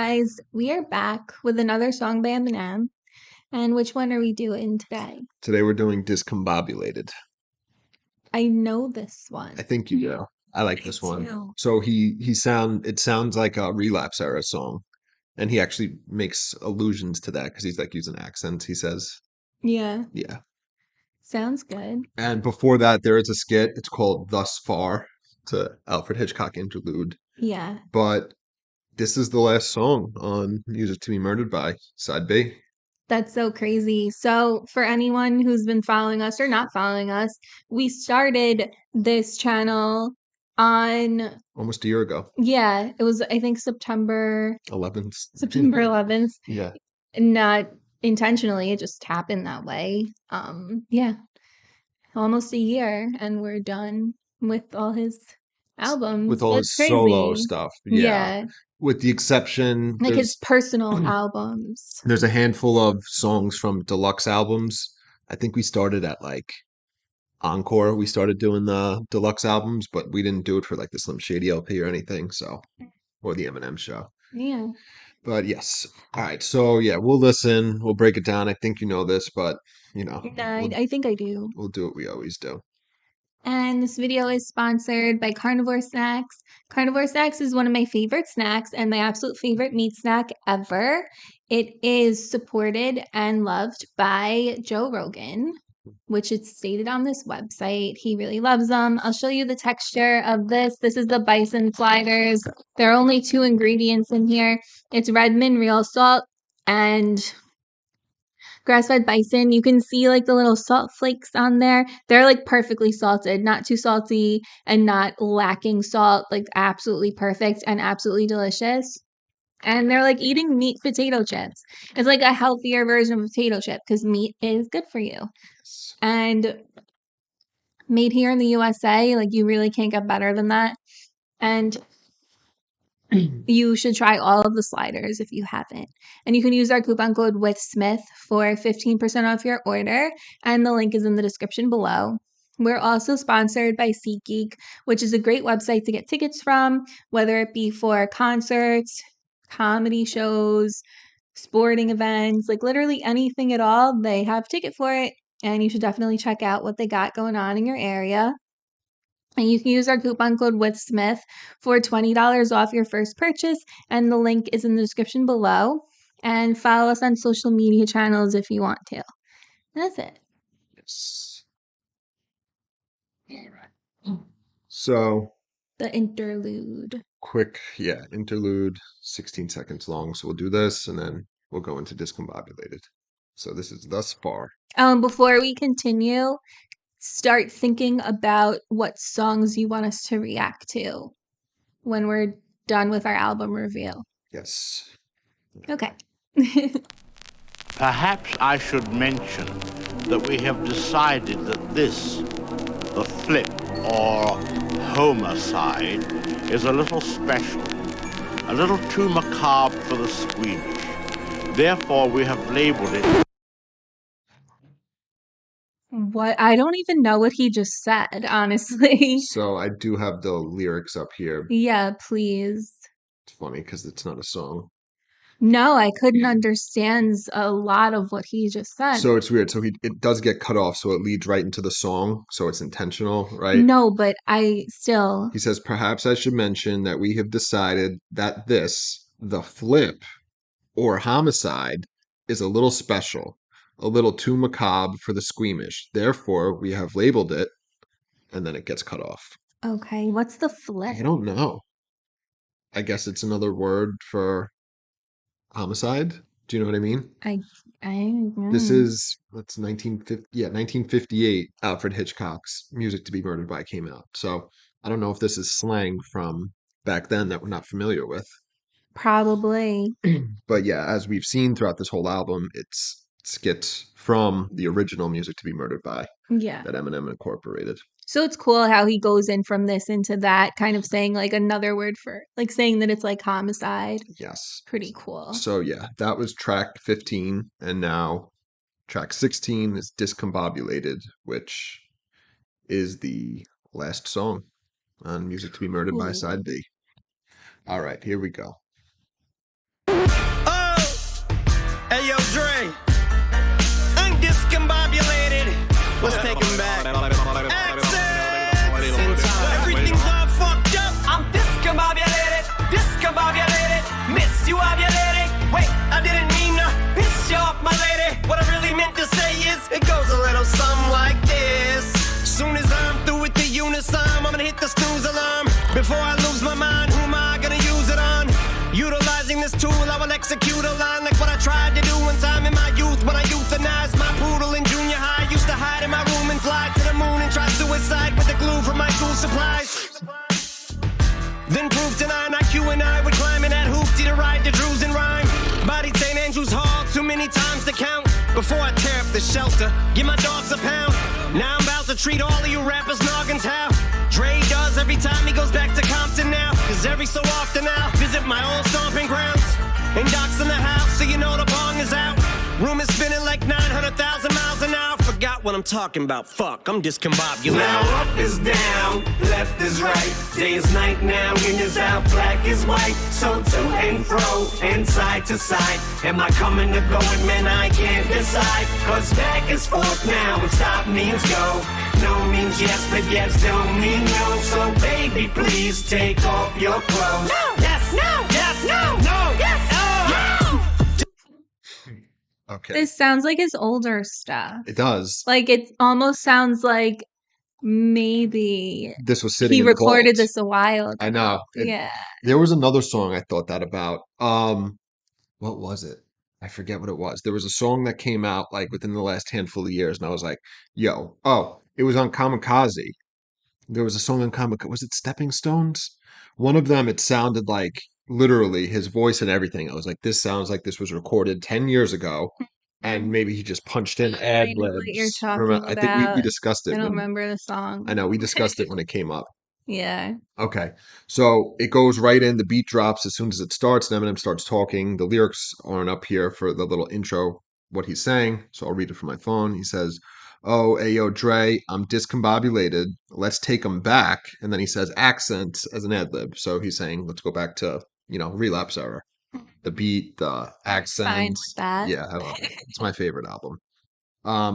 guys, we are back with another song by Eminem. And which one are we doing today? Today we're doing Discombobulated. I know this I one. think you do. I like this one. too. So it sounds like a relapse era song, and he actually makes allusions to that because he's like using accents. He says, Yeah, yeah. sounds good. And before that, there is a skit. It's called "Thus Far." It's a Alfred Hitchcock interlude. Yeah, But this is the last song on "Music to Be Murdered By" side B. that's so crazy. So, for anyone who's been following us or not following us, we started this channel on, Almost a year ago. yeah, it was, I think, September 11th. September 11th. Yeah. Not intentionally, it just happened that way. Yeah, almost a year, and we're done with all his With albums. all That's his solo crazy. stuff. Yeah. Yeah, With the exception, like his personal albums. there's a handful of songs from deluxe albums. I think we started at like Encore. We started doing the deluxe albums, but we didn't do it for like the Slim Shady LP or anything, so or the Eminem show. Yeah, But yes. All right. So yeah, we'll listen. We'll break it down. I think you know this, but I, we'll I think I do. we'll do what we always do. And this video is sponsored by Carnivore Snacks. Carnivore Snacks is one of my favorite snacks and my absolute favorite meat snack ever. It is supported and loved by Joe Rogan, which is stated on this website. He really loves them. I'll show you the texture of this. This is the bison sliders. There are only 2 ingredients in here. It's Redmond real salt and grass-fed bison. You can see like the little salt flakes on there. They're like perfectly salted, not too salty and not lacking salt, like absolutely perfect and absolutely delicious. And they're like eating meat potato chips. It's like a healthier version of a potato chip because meat is good for you. And made here in the USA, like you really can't get better than that. And you should try all of the sliders if you haven't. And you can use our coupon code WithSmith for 15% off your order, and the link is in the description below. We're also sponsored by SeatGeek, which is a great website to get tickets from, whether it be for concerts, comedy shows, sporting events, like literally anything at all. They have ticket for it, and you should definitely check out what they got going on in your area. And you can use our coupon code WithSmith for $20 off your first purchase, and the link is in the description below. And follow us on social media channels if you want to. That's it. Yes. All right. So The interlude. quick, yeah, interlude, 16 seconds long. So we'll do this and then we'll go into Discombobulated. So this is Thus Far. Before we continue, start thinking about what songs you want us to react to when we're done with our album review. Yes. Okay. Perhaps I should mention that we have decided that this, the flip or homicide, is a little special, a little too macabre for the squeamish. Therefore, we have labeled it. What? I don't even know what he just said, honestly. So I do have the lyrics up here. Yeah, please. It's funny because it's not a song. No, I couldn't understand a lot of what he just said. So it's weird. So it does get cut off, so it leads right into the song. So it's intentional, right? No, but I still. He says, perhaps I should mention that we have decided that this, the flip or homicide, is a little special, a little too macabre for the squeamish. Therefore, we have labeled it, and then it gets cut off. Okay, what's the flip? I don't know. I guess it's another word for homicide. Do you know what I mean? This is that's 1950, yeah, 1958. Alfred Hitchcock's Music to Be Murdered By came out. So I don't know if this is slang from back then that we're not familiar with. Probably. But yeah, as we've seen throughout this whole album, it's skits from the original Music to Be Murdered By Yeah. that Eminem incorporated. So it's cool how he goes in from this into that, kind of saying like another word for, like saying that it's like homicide. Yes. Pretty cool. So yeah, that was track 15, and now track 16 is Discombobulated, which is the last song on Music to Be Murdered By Cool. side B. All right, here we go. Let's take him back. Everything's all fucked up. I'm discombobulated, discombobulated. Miss you ovulating. Wait, I didn't mean to piss you off, my lady. What I really meant to say is, it goes a little something like this. Soon as I'm through with the unison, I'm gonna hit the snooze alarm. Before I lose my mind, who am I gonna use it on? Utilizing this tool, I will execute a line like what I tried to do one time in my youth when I euthanized my poodle in junior high. Used to hide in my room and fly to the moon and try suicide with the glue from my school supplies. Then prove tonight IQ and I would climb in that hoopty to ride the Drews and rhyme. Bodied St. Andrew's Hall too many times to count. Before I tear up the shelter, give my dogs a pound. Now I'm about to treat all of you rappers noggins how Dre does every time he goes back to Compton now. Cause every so often I'll visit my old stomping grounds. And Doc's in the house, so you know the bong is out. Room is spinning like 900,000 miles an hour. Forgot what I'm talking about. Fuck, I'm discombobulated. Now up is down, left is right. Day is night now, in is out, black is white. So to and fro, and side to side. Am I coming or going, man, I can't decide. Cause back is forth now, and stop means go. No means yes, but yes don't mean no. So baby, please take off your clothes. No, yes, no, yes, no, no, yes, oh. Okay. This sounds like his older stuff. It does. Like, it almost sounds like maybe this was sitting he in the recorded vault. this a while ago. I know. Yeah. There was another song I thought that about. What was it? I forget what it was. There was a song that came out like within the last handful of years, and I was like, yo, oh, it was on Kamikaze. There was a song on Kamikaze. Was it Stepping Stones? One of them, it sounded like literally his voice and everything. I was like, this sounds like this was recorded 10 years ago. And maybe he just punched in ad I know what you're libs. talking I think we about. discussed it I don't when remember the song. I know we discussed it when it came up. Yeah. Okay. So it goes right in, the beat drops as soon as it starts, and Eminem starts talking. The lyrics aren't up here for the little intro, what he's saying. So I'll read it from my phone. He says, oh, ayo, Dre, I'm discombobulated. Let's take 'em back. And then he says accent as an ad lib. So he's saying, let's go back to, Relapse era. The beat, the accent. Fine with that. Yeah, I love it. It's my favorite album.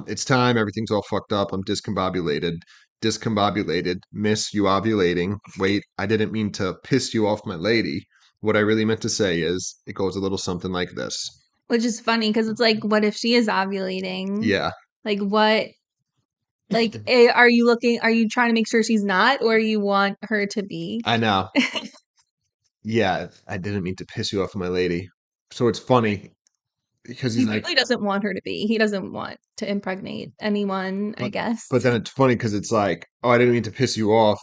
It's time. Everything's all fucked up. I'm discombobulated. Discombobulated. Miss you ovulating. Wait, I didn't mean to piss you off, my lady. What I really meant to say is, it goes a little something like this. Which is funny because it's like, what if she is ovulating? Yeah. Like, what? Like, are you trying to make sure she's not, or you want her to be? I know. Yeah, I didn't mean to piss you off, my lady. So it's funny because He he's like, really doesn't want her to be. He doesn't want to impregnate anyone, I guess. but then it's funny because it's like, oh, I didn't mean to piss you off,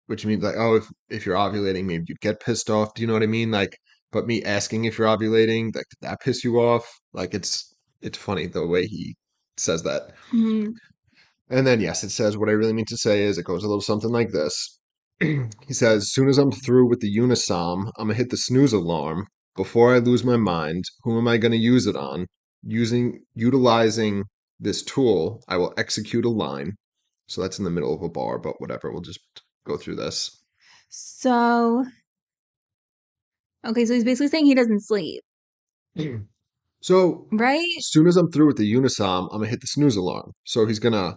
which means like, oh, if you're ovulating, maybe you'd get pissed off. Do you know what I mean? Like, but me asking if you're ovulating, like, did that piss you off? Like, it's funny the way he says that. Mhm. And then yes, it says what I really mean to say is, it goes a little something like this. He says, soon as I'm through with the unisom, I'm gonna hit the snooze alarm. Before I lose my mind, who am I gonna use it on? Utilizing this tool, I will execute a line. So that's in the middle of a bar, but whatever. We'll just go through this. So, okay, so he's basically saying he doesn't sleep, So, right? as soon as I'm through with the unisom, I'm gonna hit the snooze alarm. So he's gonna,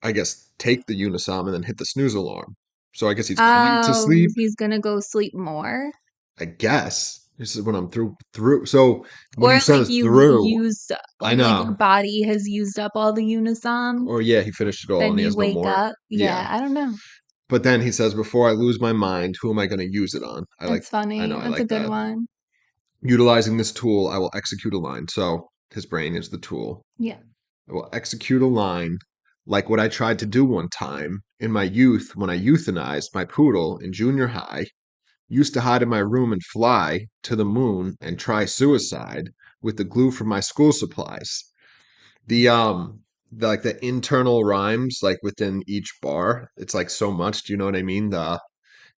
I guess, take the unisom and then hit the snooze alarm. So I guess he's going to sleep. He's gonna go sleep more. I guess this is when I'm through. So when Or he like says you through, used, I like your know. body has used up all the unisom. Or yeah, he finished it all Then and he you has no wake more. up. Yeah, I don't know. But then he says, before I lose my mind, who am I going to use it on? That's funny. I know, I That's a like good that. one. Utilizing this tool, I will execute a line. So his brain is the tool. Yeah. I will execute a line like what I tried to do one time in my youth when I euthanized my poodle in junior high. Used to hide in my room and fly to the moon and try suicide with the glue from my school supplies. Like the internal rhymes, like within each bar, it's like so much. Do you know what I mean?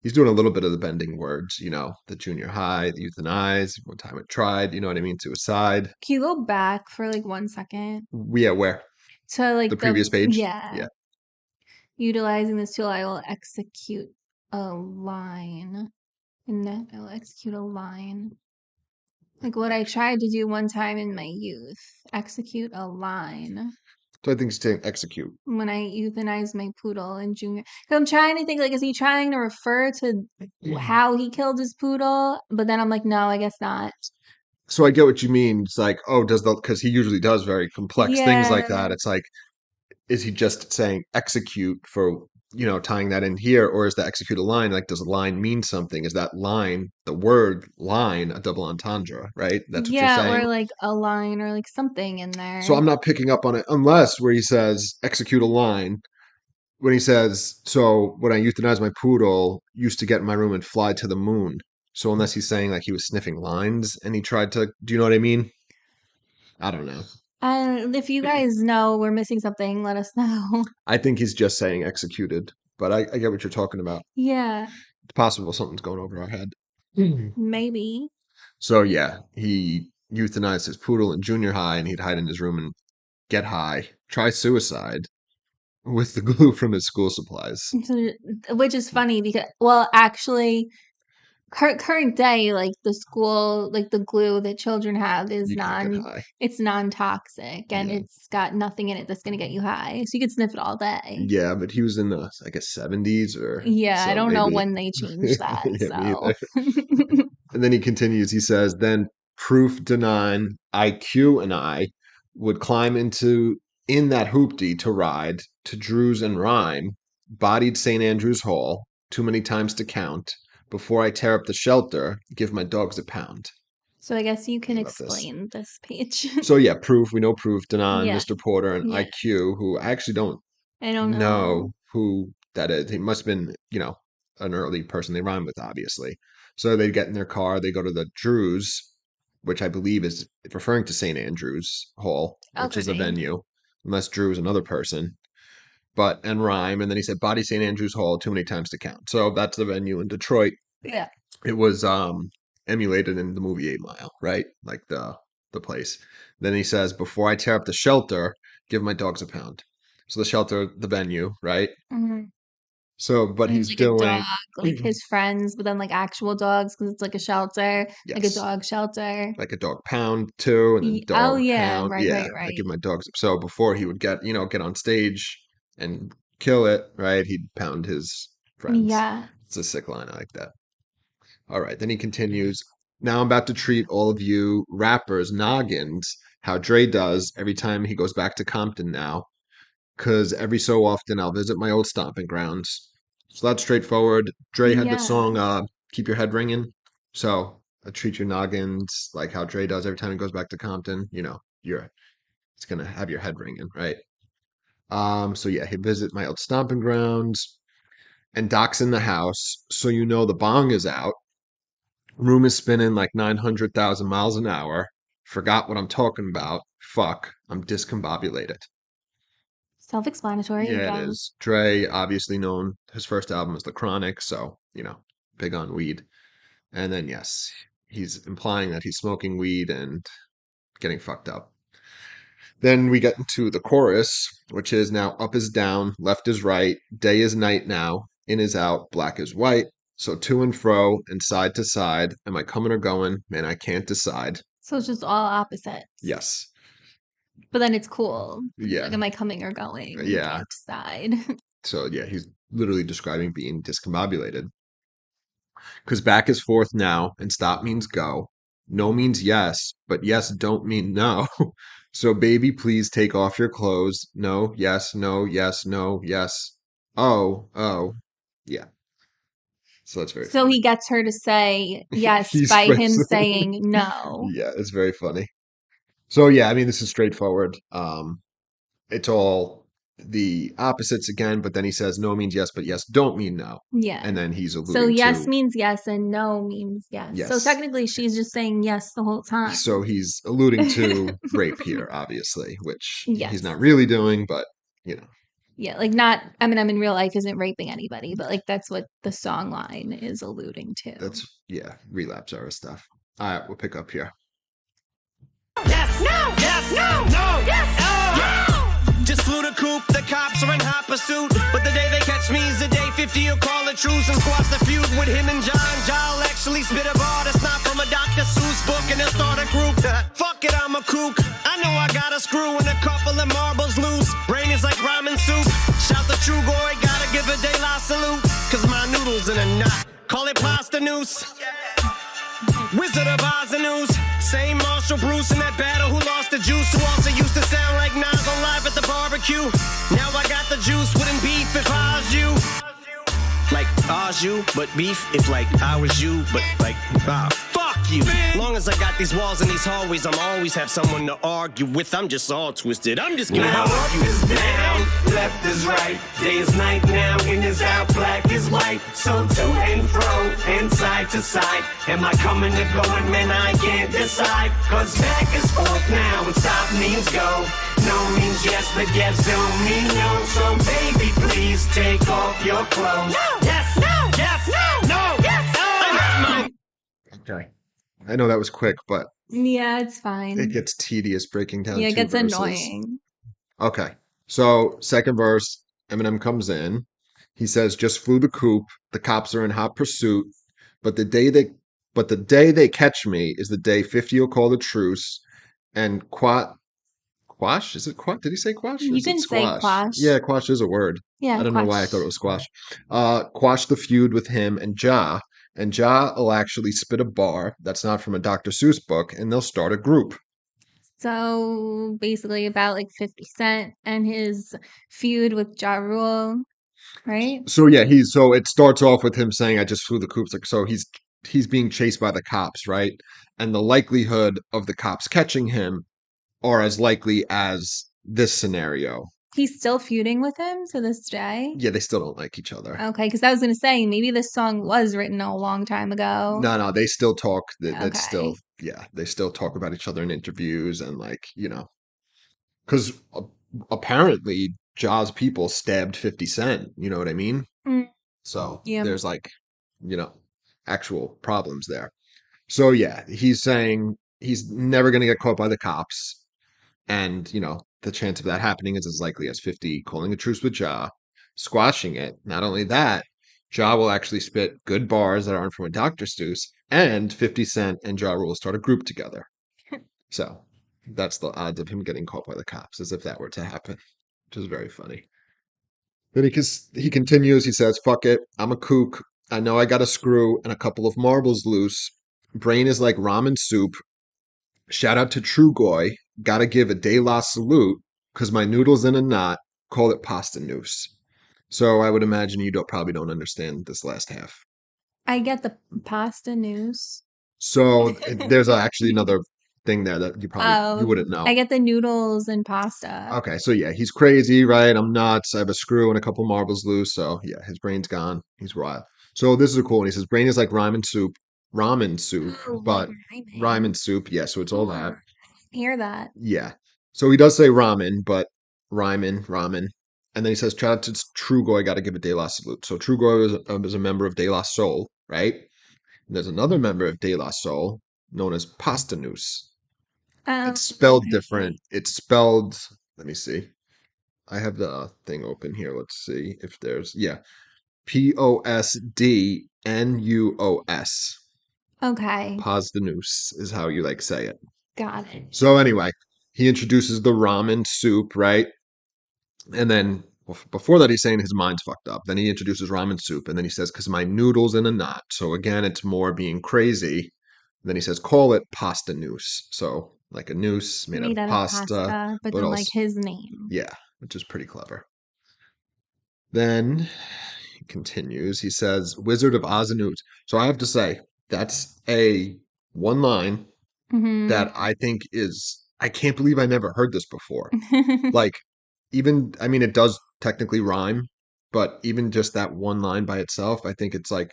He's doing a little bit of the bending words, the junior high, the euthanize, one time I tried, you know what I mean? Suicide. Can you go back for like 1 second? Yeah, where? To like The previous page? Yeah. Utilizing this tool, I will execute a line. And then I will execute a line. Like what I tried to do one time in my youth. Execute a line. So I think he's saying execute. When I euthanized my poodle in junior. Because I'm trying to think, like, is he trying to refer to how he killed his poodle? But then I'm like, no, I guess not. So I get what you mean. It's like, oh, because he usually does very complex things like that. It's like, is he just saying execute for, tying that in here? Or is the execute a line? Like, does a line mean something? Is that line, the word line, a double entendre, right? That's what you're saying. Or like a line or like something in there. So I'm not picking up on it unless where he says execute a line. When he says, so when I euthanized my poodle, used to get in my room and fly to the moon. So unless he's saying like he was sniffing lines and he tried to, do you know what I mean? I don't know. If you guys know we're missing something, let us know. I think he's just saying executed, but I get what you're talking about. Yeah. It's possible something's going over our head. Maybe. So yeah, he euthanized his poodle in junior high and he'd hide in his room and get high, try suicide with the glue from his school supplies. Which is funny because, well, actually, current day, like the school, like the glue that children have is it's non-toxic and it's got nothing in it that's going to get you high. So you can sniff it all day. Yeah, but he was in the, I guess, 70s or so I don't know when they changed that. So. And then he continues, he says, then proof denying IQ and I would climb in that hoopty to ride to Drew's and rhyme, bodied St. Andrew's Hall, too many times to count. Before I tear up the shelter, give my dogs a pound. So I guess you can explain this page. So yeah, proof. We know proof. Denon, Mr. Porter, and IQ, who I actually don't know who that is. He must have been, an early person they rhyme with, obviously. So they get in their car, they go to the Drews, which I believe is referring to St. Andrew's Hall, which is a venue, unless Drew is another person. And rhyme, and then he said body St. Andrew's Hall too many times to count. So that's the venue in Detroit. Yeah. It was emulated in the movie 8 Mile, right? Like the place. Then he says, before I tear up the shelter, give my dogs a pound. So the shelter, the venue, right? Mm-hmm. So, but he's like doing a dog, like his friends, but then like actual dogs because it's like a shelter, like a dog shelter, like a dog pound too, and then dog pound. Right. I give my dogs. So before he would get on stage and kill it, right? He'd pound his friends. Yeah, it's a sick line. I like that. All right, then he continues. Now I'm about to treat all of you rappers noggins how Dre does every time he goes back to Compton now. Because every so often I'll visit my old stomping grounds. So that's straightforward. Dre had the song Keep Your Head Ringing. So I treat your noggins like how Dre does every time he goes back to Compton. It's going to have your head ringing, right? So yeah, he'd visit my old stomping grounds. And Doc's in the house. So the bong is out. Room is spinning like 900,000 miles an hour. Forgot what I'm talking about. Fuck, I'm discombobulated. Self-explanatory. Yeah, it is. Dre, obviously known, his first album was The Chronic, so, big on weed. And then, yes, he's implying that he's smoking weed and getting fucked up. Then we get into the chorus, which is now up is down, left is right, day is night now, in is out, black is white. So to and fro and side to side, am I coming or going? Man, I can't decide. So it's just all opposites. Yes. But then it's cool. Yeah. Like, am I coming or going? Yeah. Can't decide. So yeah, he's literally describing being discombobulated. Because back is forth now, and stop means go. No means yes, but yes don't mean no. So baby, please take off your clothes. No, yes, no, yes, no, yes. Oh, yeah. So that's very funny. He gets her to say yes by him saying no. Yeah, it's very funny. So yeah, I mean, this is straightforward. It's all the opposites again, but then he says no means yes, but yes don't mean no. Yeah. And then he's alluding so yes means yes and no means yes. So technically she's just saying yes the whole time. So he's alluding to rape here, obviously, which he's not really doing, but Yeah, like not Eminem in real life isn't raping anybody, but like that's what the song line is alluding to. That's relapse era stuff. All right, we'll pick up here. Yes, no, yes, no, no, yes, oh, yeah. Just flew the coop, the cops are in hot pursuit. But the day they catch me is the day 50 will call a truce and squash the feud with him and John. Ja'll actually spit a bar that's not from a Dr. Seuss book and he'll start a group. Fuck it, I'm a kook. I know I got a screw and a couple of marbles loose. Brain is like ramen soup. Shout the true boy, gotta give a De La salute. Cause my noodles in a knot. Call it pasta noose. Wizard of Oz and news. Same Marshall Bruce in that battle who lost the juice, who also used to sound like Nas on Live at the Barbecue. Now I got the juice, wouldn't beef if I was you. Like I was you, but beef if like I was you, but like fuck you. Long as I got these walls and these hallways, I'm always have someone to argue with. I'm just all twisted. I'm just gonna now up is down, left is right. Day is night now, in is out, black is white. So to and fro and side to side. Am I coming or going, man? I can't decide. Cause back is forth now and stop means go. No means yes, but yes don't mean no. So baby, please take off your clothes. No! Yes! No! Yes! No! No! Yes! No! Okay. I know that was quick, but Yeah, it's fine. it gets tedious breaking down Yeah, it two gets verses. annoying. Okay. So, second verse, Eminem comes in. He says, "Just flew the coop. The cops are in hot pursuit. But the day they catch me is the day 50 will call the truce. And quash? Is it quash? Did he say quash? You Is it can say squash? quash. Yeah, quash is a word. Yeah, I don't know why I thought it was squash. Quash the feud with him and Ja. And Ja will actually spit a bar that's not from a Dr. Seuss book, and they'll start a group." So basically about like 50 Cent and his feud with Ja Rule, right? So yeah, so it starts off with him saying, "I just flew the coops." Like, so he's being chased by the cops, right? And the likelihood of the cops catching him are as likely as this scenario. He's still feuding with him to this day. Yeah, they still don't like each other. Okay, because I was gonna say maybe this song was written a long time ago. No, they still talk. That's Okay. still, yeah, they still talk about each other in interviews and like, because apparently Ja's people stabbed 50 Cent. You know what I mean? Mm, So yeah. there's like, actual problems there. So yeah, he's saying he's never going to get caught by the cops. And, the chance of that happening is as likely as 50 calling a truce with Ja, squashing it. Not only that, Ja will actually spit good bars that aren't from a Dr. Seuss, and 50 Cent and Ja Rule start a group together. So that's the odds of him getting caught by the cops, as if that were to happen, which is very funny. Then he continues, he says, "Fuck it, I'm a kook. I know I got a screw and a couple of marbles loose. Brain is like ramen soup. Shout out to True Goy. Gotta give a De La salute, cause my noodle's in a knot. Call it pasta noose." So I would imagine you probably don't understand this last half. I get the pasta news. So there's actually another thing there that you wouldn't know. I get the noodles and pasta. Okay, so yeah, he's crazy, right? I'm nuts. I have a screw and a couple marbles loose. So yeah, his brain's gone. He's wild. So this is cool. And he says, "Brain is like ramen soup, but ramen soup." Yeah, so it's all that. Hear that? Yeah. So he does say ramen, but ramen. And then he says, "Shout out to True Goy, got to give a De La salute." So True Goy is a member of De La Soul, right? And there's another member of De La Soul known as Pasta Noose. It's spelled different. It's spelled, let me see. I have the thing open here. Let's see if there's, Postdnuos. Okay. Pasta Noose is how you say it. Got it. So anyway, he introduces the ramen soup, right? And then before that, he's saying his mind's fucked up. Then he introduces ramen soup, and then he says, "Cause my noodle's in a knot." So again, it's more being crazy. And then he says, "Call it pasta noose." So like a noose made out of pasta, but then like his name. Yeah, which is pretty clever. Then he continues. He says, "Wizard of Oz and Ooze." So I have to say, that's a one line that I think I can't believe I never heard this before. Like, it does technically rhyme, but even just that one line by itself, I think it's like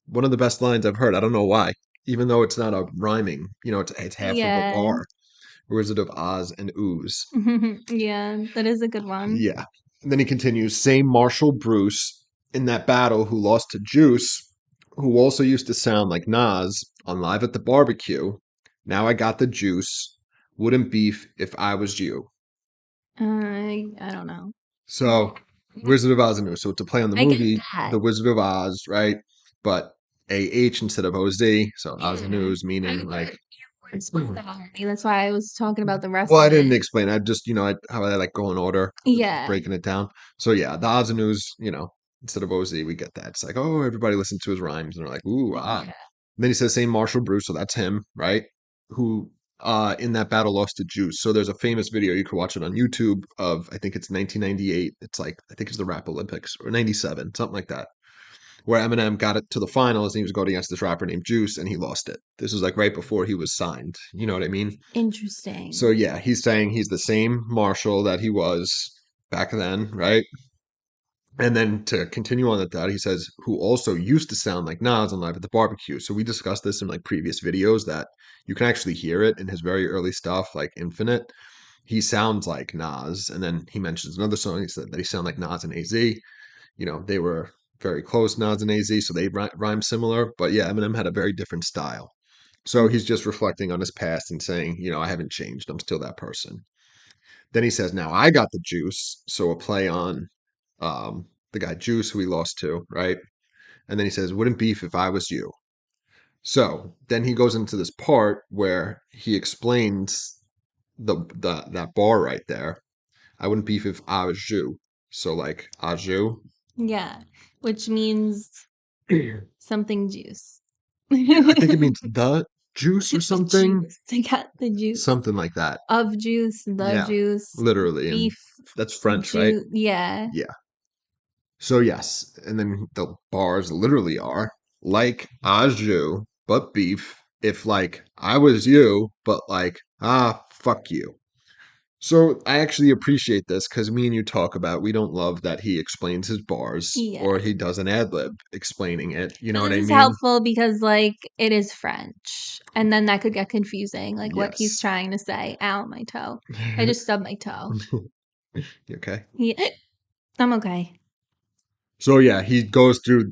one of the best lines I've heard. I don't know why, even though it's not a rhyming, it's half of a bar. Wizard of Oz and Ooze. Yeah, that is a good one. Yeah. And then he continues, "Same Marshall Bruce in that battle who lost to Juice, who also used to sound like Nas on Live at the Barbecue. Now I got the juice. Wouldn't beef if I was you." I don't know. So, Wizard of Oz and Ooze. So it's a play on the movie, The Wizard of Oz, right? But AH instead of OZ. So Oz and Ooze meaning like That's why I was talking about the rest Well, I of didn't it. explain. I just, how I like go in order, Yeah. breaking it down. So yeah, the odds and news, instead of OZ, we get that. It's like, oh, everybody listens to his rhymes, and they're like, ooh, ah. Yeah. Then he says, same Marshall Bruce, so that's him, right? Who, in that battle lost to Juice. So there's a famous video you can watch it on YouTube of, I think it's 1998. It's like, I think it's the Rap Olympics or 97, something like that, where Eminem got it to the finals and he was going against this rapper named Juice and he lost it. This was like right before he was signed. You know what I mean? Interesting. So yeah, he's saying he's the same Marshall that he was back then, right? And then to continue on with that, he says, who also used to sound like Nas on Live at the Barbecue. So we discussed this in like previous videos that you can actually hear it in his very early stuff, like Infinite. He sounds like Nas. And then he mentions another song. He said that he sounded like Nas and AZ. They were very close, Nas and AZ, so they rhyme similar. But yeah, Eminem had a very different style. So he's just reflecting on his past and saying, I haven't changed. I'm still that person. Then he says, now I got the juice. So a play on the guy Juice, who he lost to, right? And then he says, wouldn't beef if I was you. So then he goes into this part where he explains that bar right there. I wouldn't beef if I was you. So like Aju. Yeah, which means something juice. I think it means the juice or something. Juice. They got the juice. Something like that. Of juice, the juice. Literally. Beef. That's French, right? Yeah. Yeah. So yes, and then the bars literally are like Aju, but beef. If like I was you, but like fuck you. So I actually appreciate this because me and you talk about we don't love that he explains his bars or he does an ad lib explaining it. You know what I mean? This is helpful because like it is French, and then that could get confusing, like what he's trying to say. Ow, my toe! I just stubbed my toe. You okay? Yeah, I'm okay. So yeah, he goes through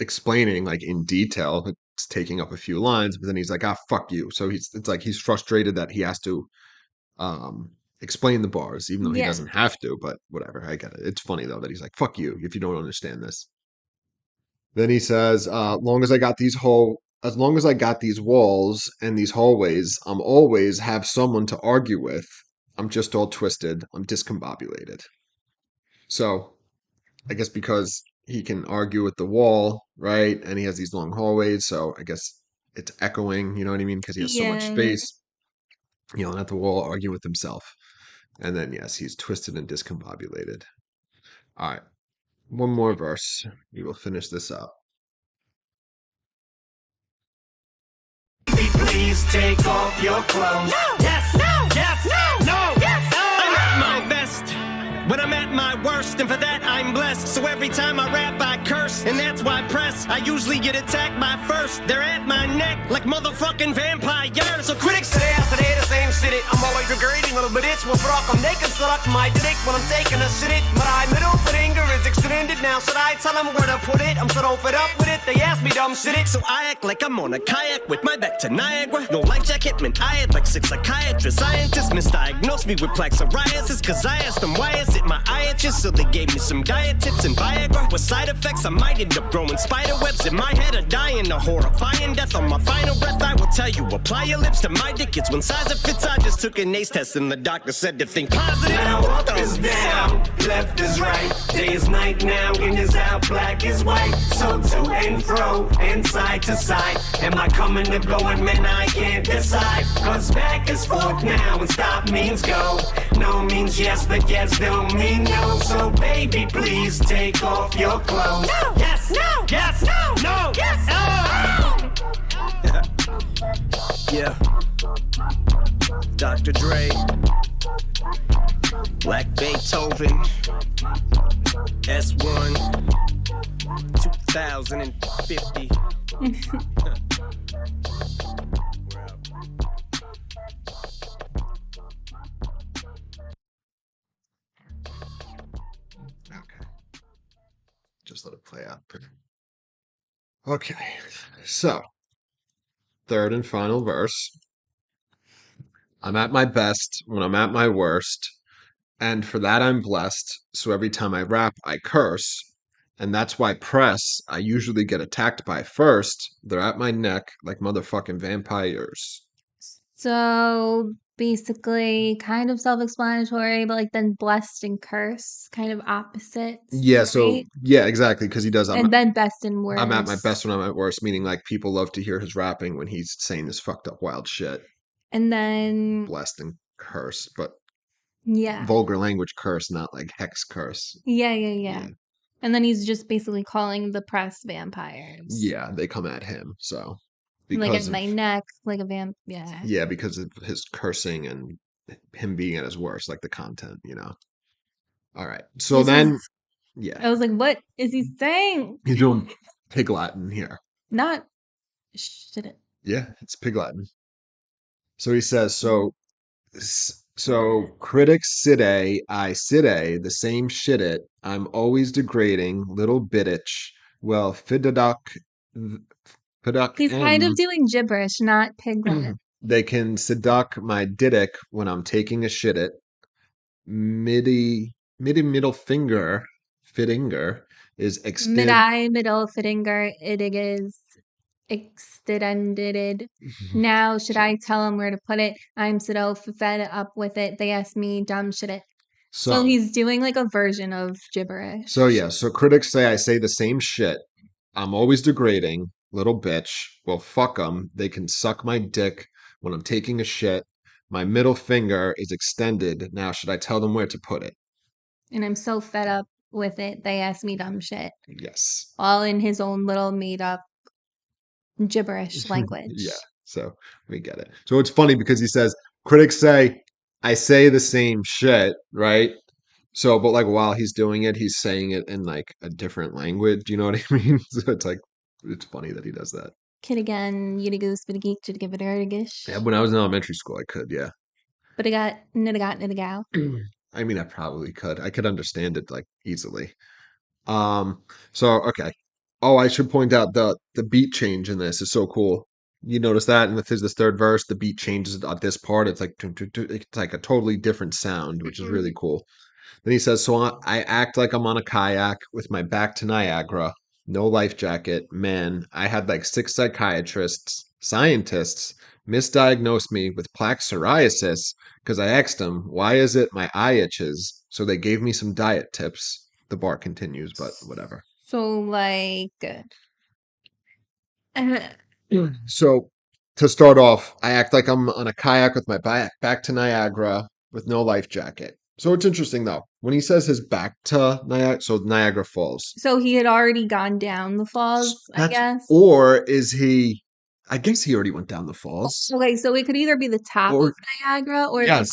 explaining like in detail. It's taking up a few lines, but then he's like, fuck you. So it's like he's frustrated that he has to explain the bars, even though he doesn't have to, but whatever. I get it. It's funny though that he's like, fuck you if you don't understand this. Then he says, as long as I got these walls and these hallways, I'm always have someone to argue with. I'm just all twisted. I'm discombobulated. So I guess because he can argue with the wall, right? And he has these long hallways, so I guess it's echoing, you know what I mean? Because he has so much space. Yelling at the wall, arguing with himself. And then, yes, he's twisted and discombobulated. All right. One more verse. We will finish this up. Please take off your clothes. No! Yes! No! Yes! No! No! Yes! I'm at my best when I'm at my worst, and for that I'm blessed. So every time I rap, I curse, and that's why press. I usually get attacked by first. They're at my neck like motherfucking vampires. So critics Today I today the same city. I'm always regretting little bit itch. Well, fuck, I'm naked, suck my dick when I'm taking a shit. My middle finger is extended now. Should I tell them where to put it? I'm so fed up with it. They ask me dumb shit. So I act like I'm on a kayak with my back to Niagara. No life jacket meant I had like 6 psychiatrists. Scientists misdiagnosed me with plaque psoriasis. Cause I asked them why is it my eye itches. So they gave me some diet tips and Viagra. With side effects I might end up growing spider webs in my head or dying a horrifying death. On my final breath I will tell you, apply your lips to my dick. It's one size it fits. I just took an ACE test and the doctor said to think positive. Now up is down, left is right. Day is night now, in is out, black is white. So to and fro, and side to side. Am I coming or going, man, I can't decide. Cause back is forth now, and stop means go. No means yes, but yes don't mean no. So baby, please take off your clothes. No! Yes! No! Yes! No! No! Yes! Yeah. Dr. Dre, Black Beethoven, S1, 2050. Okay. Just let it play out. Okay. So, third and final verse. I'm at my best when I'm at my worst, and for that I'm blessed. So every time I rap, I curse. And that's why press, I usually get attacked by first. They're at my neck like motherfucking vampires. So basically, kind of self-explanatory, but like then blessed and cursed, kind of opposites. Yeah. So right? yeah, exactly. Because he does. And then best and worst. I'm at my best when I'm at worst, meaning like people love to hear his rapping when he's saying this fucked up wild shit. And then Blessed and curse, but yeah, vulgar language curse, not like hex curse. yeah. And then he's just basically calling the press vampires. Yeah, they come at him. So Like because at my neck, like a vamp. Yeah. yeah, because of his cursing and him being at his worst, like the content, All right. So then, yeah, I was like, what is he saying? he's doing pig Latin here. Not shit it. Yeah, it's pig Latin. So he says, so critics I the same shit it. I'm always degrading, little bitch. Well, fidadak He's kind of doing gibberish, not pig Latin. They can seduck my diddick when I'm taking a shit it. Middle finger, fittinger is extend. Mid-eye, middle, fittinger, it is extended. Now, should I tell him where to put it? I'm so fed up with it. They ask me dumb shit it. So he's doing like a version of gibberish. So yeah, so critics say I say the same shit. I'm always degrading, little bitch. Well, fuck them. They can suck my dick when I'm taking a shit. My middle finger is extended. Now, should I tell them where to put it? And I'm so fed up with it. They ask me dumb shit. Yes. All in his own little made up gibberish language. Yeah. So we get it. So it's funny because he says, critics say, I say the same shit, right? So, but like while he's doing it, he's saying it in like a different language. You know what I mean? So it's like, it's funny that he does that. Kid again, yitty goose, but a geek, to give it a gish. Yeah, when I was in elementary school, I could, yeah. But I got, nittigal. I mean, I probably could. I could understand it like easily. So okay. Oh, I should point out the beat change in this is so cool. You notice that, and if there's this third verse, the beat changes at this part. It's like it's like a totally different sound, which is really cool. Then he says, "So I act like I'm on a kayak with my back to Niagara, no life jacket. Man, I had like 6 scientists misdiagnosed me with plaque psoriasis because I asked them why is it my eye itches. So they gave me some diet tips." The bar continues, but whatever. So like So to start off, I act like I'm on a kayak with my back to Niagara with no life jacket. So it's interesting though. When he says his back to Niagara, so Niagara Falls. So he had already gone down the falls, I guess. Or is he I guess he already went down the falls. Okay, so it could either be the top of Niagara or yes.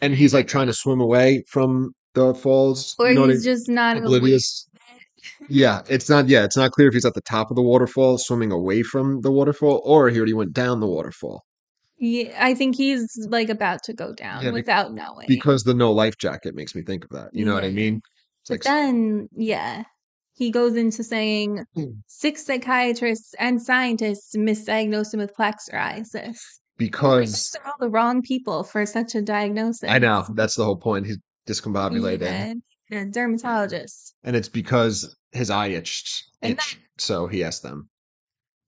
And he's like trying to swim away from the falls. Or he's just not oblivious. Yeah, it's not clear if he's at the top of the waterfall swimming away from the waterfall or he already went down the waterfall. Yeah, I think he's like about to go down without knowing. Because the no life jacket makes me think of that. You know what I mean? But then, he goes into saying 6 psychiatrists and scientists misdiagnosed him with plaque psoriasis. Because they're all the wrong people for such a diagnosis. I know. That's the whole point. He's discombobulated. A dermatologist. And it's because his eye itched. So he asked them.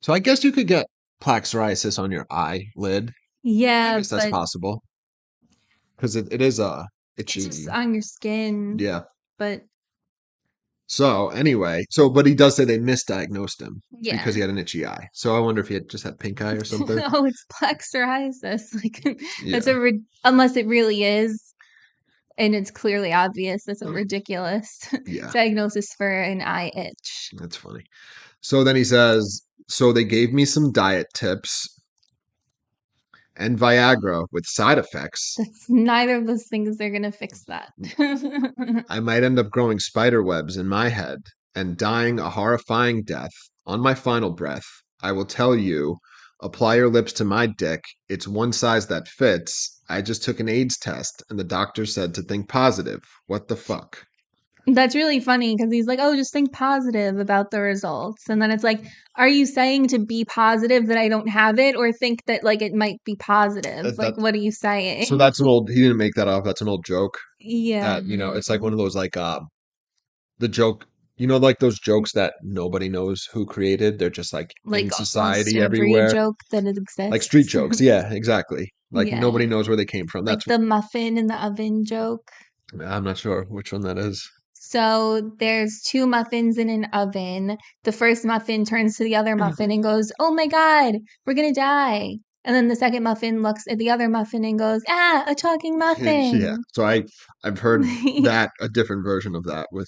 So I guess you could get plaque psoriasis on your eyelid. Yeah, I guess that's possible. Because it is itchy. It's just on your skin. Yeah. But so anyway, but he does say they misdiagnosed him because he had an itchy eye. So I wonder if he had just had pink eye or something. No, it's plaque psoriasis. Like that's unless it really is, and it's clearly obvious. That's a ridiculous diagnosis for an eye itch. That's funny. So then he says, so they gave me some diet tips and Viagra with side effects. Neither of those things are going to fix that. I might end up growing spider webs in my head and dying a horrifying death. On my final breath, I will tell you, apply your lips to my dick. It's one size that fits. I just took an AIDS test and the doctor said to think positive. What the fuck? That's really funny because he's like, oh, just think positive about the results. And then it's like, are you saying to be positive that I don't have it or think that like it might be positive? Like, what are you saying? So that's he didn't make that up. That's an old joke. Yeah. That, it's like one of those like, the joke You know, like those jokes that nobody knows who created. They're just like in Like almost society every everywhere. joke that Like street exists. jokes. Yeah, exactly. Like Yeah. nobody knows where they came from. Like That's the muffin in the oven joke. I'm not sure which one that is. So there's two muffins in an oven. The first muffin turns to the other muffin and goes, "Oh my God, we're gonna die." And then the second muffin looks at the other muffin and goes, "Ah, a talking Yeah. muffin." So I've heard that a different version of that with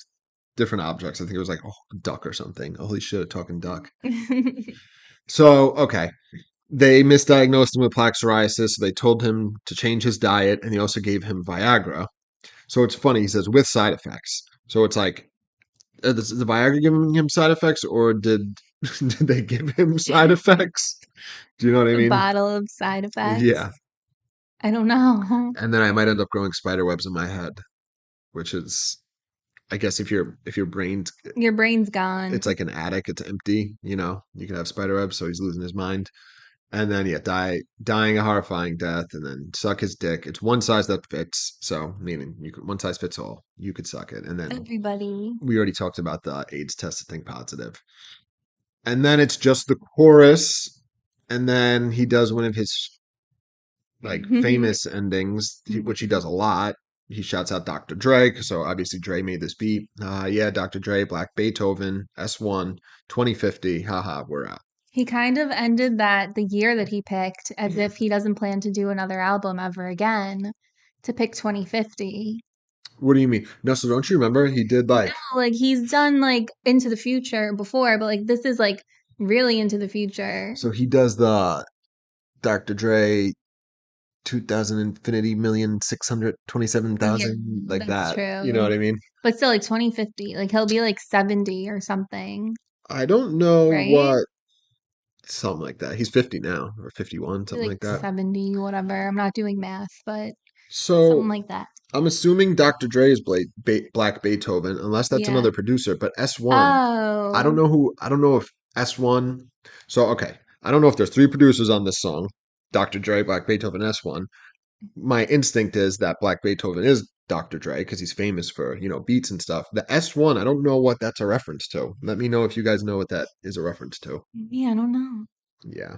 different objects. I think it was like a duck or something. Holy shit, a talking duck. So okay, they misdiagnosed him with plaque psoriasis. So they told him to change his diet, and they also gave him Viagra. So it's funny. He says with side effects. So it's like, is the Viagra giving him side effects, or did did they give him side effects? Do you know what I A mean? bottle of side Yeah. effects. I don't know. And then I might end up growing spider webs in my head, which is, I guess, if your brain's, Your brain's gone. it's like an attic, it's empty. You know, you can have spider webs, so he's losing his mind. And then yeah, dying a horrifying death, and then suck his dick. It's one size that fits, so meaning you could one size fits all. You could suck it, and then Everybody. we already talked about the AIDS test to think positive. And then it's just the chorus, and then he does one of his like famous endings, which he does a lot. He shouts out Dr. Dre, so obviously Dre made this beat. Yeah, Dr. Dre, Black Beethoven, S1, 2050, haha, we're out. He kind of ended the year that he picked as if he doesn't plan to do another album ever again to pick 2050. What do you mean? No, so don't you remember he did like No, like he's done like Into the Future before, but like this is like really into the future. so he does the Dr. Dre 2000 infinity million 627,000 like That's that. You know what true. I mean? But still like 2050, like he'll be like 70 or something, I don't know right? what something like that. He's 50 now or 51, Be something like like that. 70, whatever. I'm not doing math, but something So like that. I'm assuming Dr. Dre is Black Beethoven, unless that's Yeah. another producer. But S1, I don't Oh, know who. I don't know if S1. So okay, I don't know if there's three producers on this song: Dr. Dre, Black Beethoven, S1. My instinct is that Black Beethoven is Dr. Dre because he's famous for beats and stuff. The S1, I don't know what that's a reference to. Let me know if you guys know what that is a reference to. yeah, I don't know. Yeah.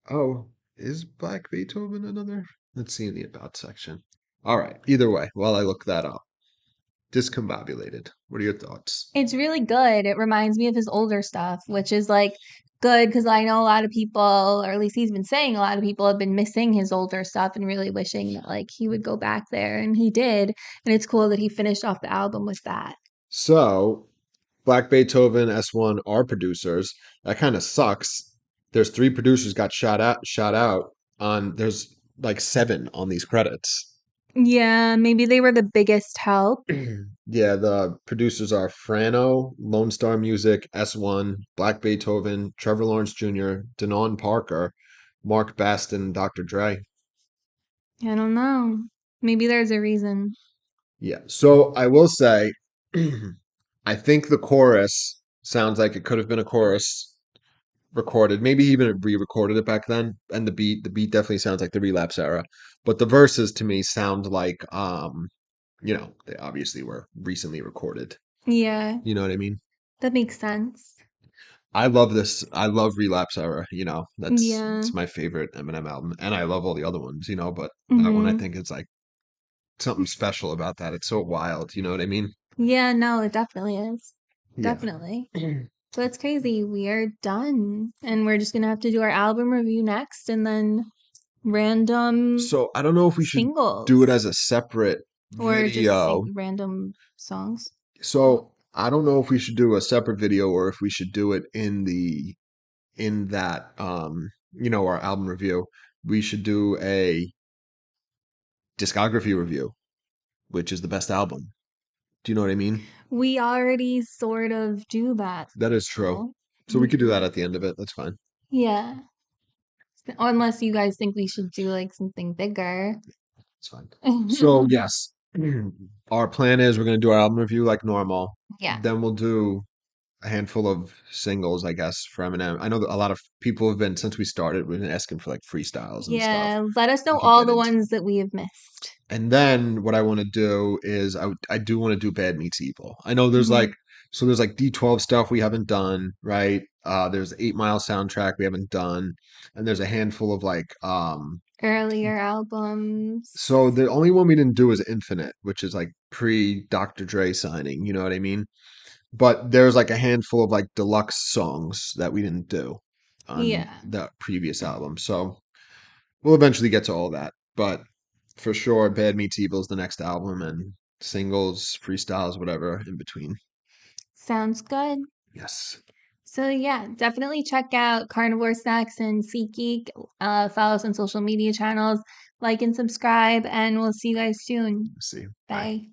Oh, is Black Beethoven another? Let's see in the about section. All right. Either way, while I look that up. Discombobulated. What are your thoughts? It's really good. It reminds me of his older stuff, which is like good because I know a lot of people, or at least he's been saying a lot of people have been missing his older stuff and really wishing that like he would go back there, and he did. And it's cool that he finished off the album with that. So, Black Beethoven, S1 are producers. That kind of sucks. There's three producers got shot out on there's like seven on these credits. Yeah, maybe they were the biggest help. Yeah, the producers are Frano, Lone Star Music, S1, Black Beethoven, Trevor Lawrence Jr., Denon Parker, Mark Baston, and Dr. Dre. I don't know. Maybe there's a reason. Yeah. So I will say, I think the chorus sounds like it could have been a chorus recorded. Maybe even re-recorded it back then. And the beat definitely sounds like the Relapse era. But the verses to me sound like they obviously were recently recorded. Yeah, You know what I mean? that makes sense. I love this. I love Relapse era. That's Yeah. it's my favorite Eminem album, and I love all the other ones. But that one I Hmm. think it's like something special about that. It's so wild. You know what I mean? Yeah, no, it definitely is. Yeah. Definitely. So it's crazy. We are done. And we're just gonna have to do our album review next and then random So I don't know if we should do it singles as a separate or just video. random songs. So I don't know if we should do a separate video or if we should do it in that our album review. We should do a discography review, which is the best album. Do you know what I mean? We already sort of do that. That is true. though. So we could do that at the end of it. That's fine. Yeah. Unless you guys think we should do like something bigger. It's fine. So yes, our plan is we're going to do our album review like normal. Yeah. Then we'll do a handful of singles, I guess, for Eminem. I know that a lot of people have been since we started. We've been asking for like freestyles and stuff. Yeah, let us know We could all get the into. ones that we have missed. And then what I want to do is I do want to do Bad Meets Evil. I know there's Mhm. like So there's like D12 stuff we haven't done, right? There's 8 Mile soundtrack we haven't done, and there's a handful of like earlier albums. so the only one we didn't do is Infinite, which is like pre Dr. Dre signing, you know what I mean? But there's like a handful of like deluxe songs that we didn't do on the previous album. So we'll eventually get to all that. But for sure, Bad Meets Evil is the next album, and singles, freestyles, whatever in between. Sounds good. Yes. So yeah, definitely check out Carnivore Snacks and SeatGeek. Follow us on social media channels, like and subscribe, and we'll see you guys soon. See. Bye. Bye.